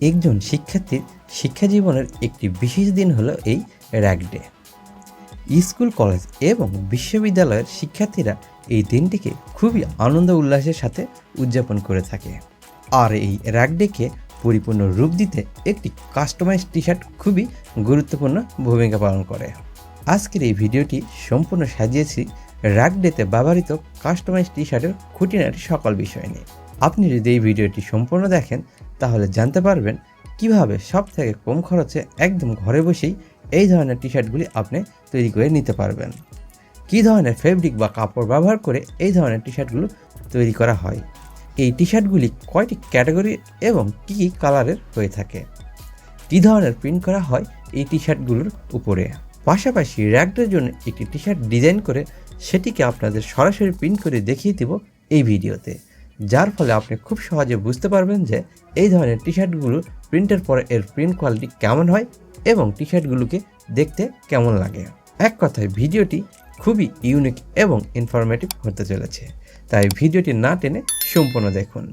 একজন শিক্ষার্থীর শিক্ষা জীবনের একটি বিশেষ দিন হলো এই র্যাগ ডে। স্কুল, কলেজ এবং বিশ্ববিদ্যালয়ের শিক্ষার্থীরা এই দিনটিকে খুবই আনন্দ উল্লাসের সাথে উদযাপন করে থাকে। আর এই র্যাগ ডেকে পরিপূর্ণ রূপ দিতে একটি কাস্টমাইজ টি শার্ট খুবই গুরুত্বপূর্ণ ভূমিকা পালন করে। আজকের এই ভিডিওটি সম্পূর্ণ সাজিয়েছি র্যাগ ডেতে ব্যবহৃত কাস্টমাইজ টি শার্টের খুঁটিনাটি সকল বিষয় নিয়ে। আপনি যদি এই ভিডিওটি সম্পূর্ণ দেখেন তাহলে জানতে পারবেন কিভাবে সবথেকে কম খরচে একদম ঘরে বসেই এই ধরনের টি শার্টগুলি আপনি তৈরি করে নিতে পারবেন। কী ধরনের ফেব্রিক বা কাপড় ব্যবহার করে এই ধরনের টি শার্টগুলো তৈরি করা হয়, এই টি শার্টগুলি কয়টি ক্যাটাগরি এবং কী কী কালারের হয়ে থাকে, কী ধরনের প্রিন্ট করা হয় এই টি শার্টগুলোর উপরে, পাশাপাশি র্যাগডের জন্য একটি টি শার্ট ডিজাইন করে সেটিকে আপনাদের সরাসরি প্রিন্ট করে দেখিয়ে দেব এই ভিডিওতে, যার ফলে আপনি খুব সহজে বুঝতে পারবেন যে এই ধরনের টি শার্টগুলো প্রিন্টের পরে এর প্রিন্ট কোয়ালিটি কেমন হয় এবং টি শার্টগুলোকে দেখতে কেমন লাগে। এক কথায় ভিডিওটি খুবই ইউনিক এবং ইনফরমেটিভ হতে চলেছে, তাই ভিডিওটি না টেনে সম্পূর্ণ দেখুন।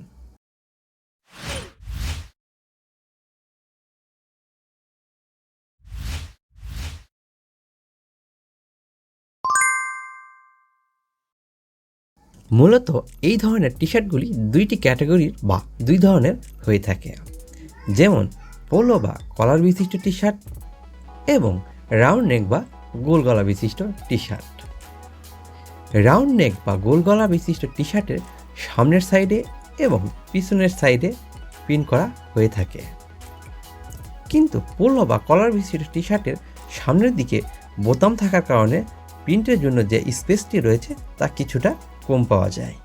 মূলত এই ধরনের টি শার্টগুলি দুইটি ক্যাটাগরির বা দুই ধরনের হয়ে থাকে, যেমন পোলো বা কলার বিশিষ্ট টি শার্ট এবং রাউন্ড নেক বা গোল গলা বিশিষ্ট টি শার্ট। রাউন্ড নেক বা গোল গলা বিশিষ্ট টি শার্টের সামনের সাইডে এবং পিছনের সাইডে প্রিন্ট করা হয়ে থাকে, কিন্তু পোলো বা কলার বিশিষ্ট টি শার্টের সামনের দিকে বোতাম থাকার কারণে প্রিন্টের জন্য যে স্পেসটি রয়েছে তা কিছুটা কম পাওয়া যায়।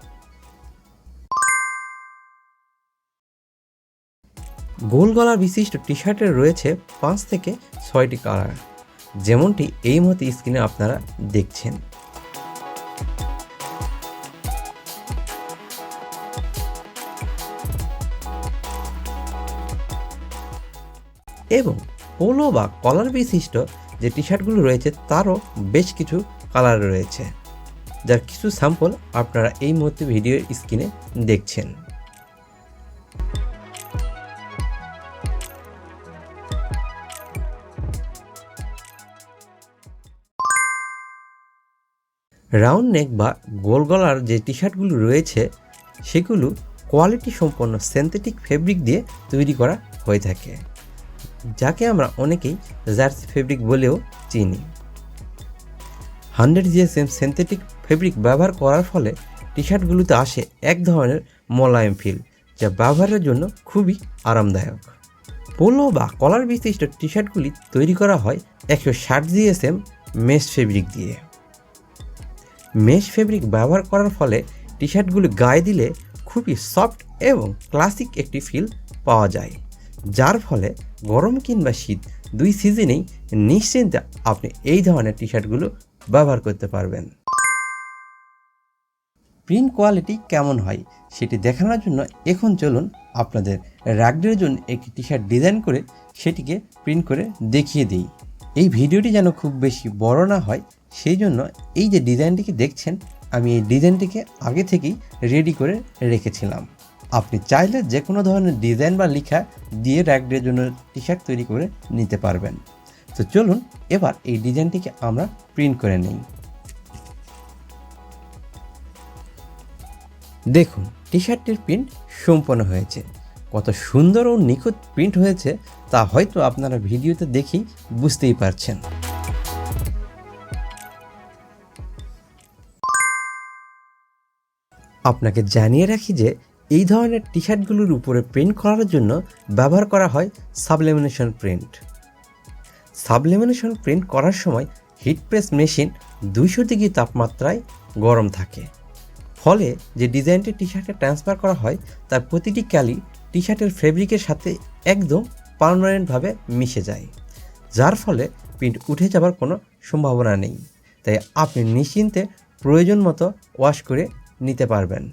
গোল গলা বিশিষ্ট টি শার্টের রয়েছে 5 থেকে 6টি কালার, যেমনটি এই মুহূর্তে স্ক্রিনে আপনারা দেখছেন। এবং পোলো বা কলার বিশিষ্ট যে টি শার্টগুলো রয়েছে তারও বেশ কিছু কালার রয়েছে, যার কিছু স্যাম্পল আপনারা এই মুহূর্তে ভিডিওর স্ক্রিনে দেখছেন। রাউন্ড নেক বা গোল গলার যে টি শার্টগুলো রয়েছে সেগুলো কোয়ালিটি সম্পন্ন সিনথেটিক ফেব্রিক দিয়ে তৈরি করা হয়ে থাকে, যাকে আমরা অনেকেই জার্সি ফেব্রিক বলেও চিনি। 100 GSM সিনথেটিক ফেব্রিক ব্যবহার করার ফলে টি শার্টগুলোতে আসে এক ধরনের মোলায়েম ফিল, যা ব্যবহারের জন্য খুবই আরামদায়ক। পোলো বা কলার বিশিষ্ট টি শার্টগুলি তৈরি করা হয় 160 GSM মেশ ফেব্রিক দিয়ে। মেশ ফেব্রিক ব্যবহার করার ফলে টি শার্টগুলি গায়ে দিলে খুবই সফট এবং ক্লাসিক একটি ফিল পাওয়া যায়, যার ফলে গরম কিংবা শীত দুই সিজনেই নিশ্চিন্তে আপনি এই ধরনের টি শার্টগুলো ব্যবহার করতে পারবেন। প্রিন্ট কোয়ালিটি কেমন হয় সেটি দেখানোর জন্য এখন চলুন আপনাদের র্যাগডের জন্য একটি টি শার্ট ডিজাইন করে সেটিকে প্রিন্ট করে দেখিয়ে দিই। এই ভিডিওটি যেন খুব বেশি বড় না হয় সেই জন্য এই যে ডিজাইনটিকে দেখছেন, আমি এই ডিজাইনটিকে আগে থেকেই রেডি করে রেখেছিলাম। আপনি চাইলে যে কোনো ধরনের ডিজাইন বা লেখা দিয়ে র্যাগডের জন্য টি শার্ট তৈরি করে নিতে পারবেন। তো চলুন এবার এই ডিজাইনটিকে আমরা প্রিন্ট করে নিই। দেখুন টি শার্টটির প্রিন্ট সম্পন্ন হয়েছে, কত সুন্দর ও নিখুঁত প্রিন্ট হয়েছে তা হয়তো আপনারা ভিডিওতে দেখেই বুঝতেই পারছেন। আপনাকে জানিয়ে রাখি যে এই ধরনের টি শার্টগুলোর উপরে প্রিন্ট করার জন্য ব্যবহার করা হয় সাবলিমিনেশন প্রিন্ট। সাবলিমিনেশন প্রিন্ট করার সময় হিট প্রেস মেশিন 200 ডিগ্রি তাপমাত্রায় গরম থাকে, ফলে যে ডিজাইনটি টি শার্টে ট্রান্সফার করা হয় তার প্রতিটি ক্যালি টি শার্টের ফেব্রিকের সাথে একদম পার্মানেন্টভাবে মিশে যায়, যার ফলে প্রিন্ট উঠে যাবার কোনো সম্ভাবনা নেই। তাই আপনি নিশ্চিন্তে প্রয়োজন মতো ওয়াশ করে নিতে পারবেন।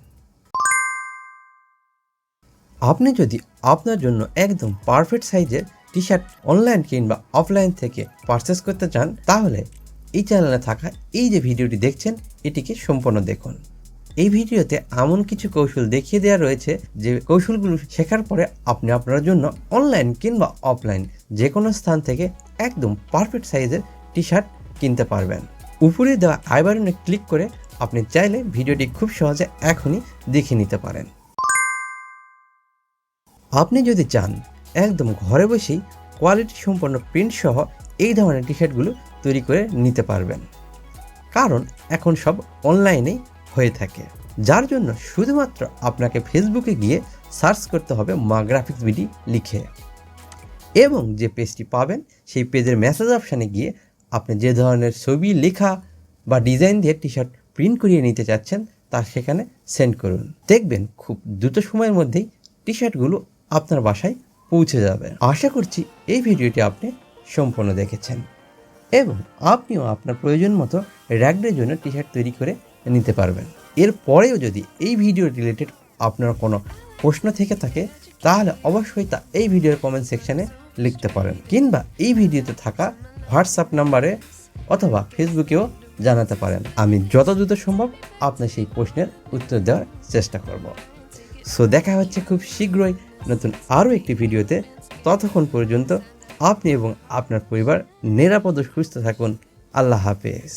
আপনি যদি আপনার জন্য একদম পারফেক্ট সাইজের টি শার্ট অনলাইন কিংবা অফলাইন থেকে পারচেস করতে চান, তাহলে এই চ্যানেলে থাকা এই যে ভিডিওটি দেখছেন এটিকে সম্পূর্ণ দেখুন। এই ভিডিওতে এমন কিছু কৌশল দেখিয়ে দেওয়া রয়েছে যে কৌশলগুলো শেখার পরে আপনি আপনার জন্য অনলাইন কিংবা অফলাইন যে কোনো স্থান থেকে একদম পারফেক্ট সাইজের টি শার্ট কিনতে পারবেন। উপরে দেওয়া আই বাটনে ক্লিক করে আপনি চাইলে ভিডিওটি খুব সহজে এখনই দেখে নিতে পারেন। আপনি যদি চান একদম ঘরে বসেই কোয়ালিটি সম্পন্ন প্রিন্ট সহ এই ধরনের টি শার্টগুলো তৈরি করে নিতে পারবেন, কারণ এখন সব অনলাইনেই হয়ে থাকে, যার জন্য শুধুমাত্র আপনাকে ফেসবুকে গিয়ে সার্চ করতে হবে maagraphicsbd লিখে, এবং যে পেজটি পাবেন সেই পেজের মেসেজ অপশানে গিয়ে আপনি যে ধরনের ছবি, লেখা বা ডিজাইন দিয়ে টি শার্ট প্রিন্ট করিয়ে নিতে চাচ্ছেন তা সেখানে সেন্ড করুন। দেখবেন খুব দ্রুত সময়ের মধ্যেই টি শার্টগুলো আপনার বাসায় পৌঁছে যাবে। আশা করছি এই ভিডিওটি আপনি সম্পূর্ণ দেখেছেন এবং আপনিও আপনার প্রয়োজন মতো র্যাগডের জন্য টি শার্ট তৈরি করে নিতে পারবেন। এরপরেও যদি এই ভিডিও রিলেটেড আপনার কোনো প্রশ্ন থেকে থাকে তাহলে অবশ্যই তা এই ভিডিওর কমেন্ট সেকশানে লিখতে পারেন, কিংবা এই ভিডিওতে থাকা হোয়াটসঅ্যাপ নাম্বারে অথবা ফেসবুকেও জানাতে পারেন। আমি যত দ্রুত সম্ভব আপনার সেই প্রশ্নের উত্তর দেওয়ার চেষ্টা করব। সো দেখা হচ্ছে খুব শীঘ্রই নতুন আরও একটি ভিডিওতে। ততক্ষণ পর্যন্ত আপনি এবং আপনার পরিবার নিরাপদ ও সুস্থ থাকুন। আল্লাহ হাফেজ।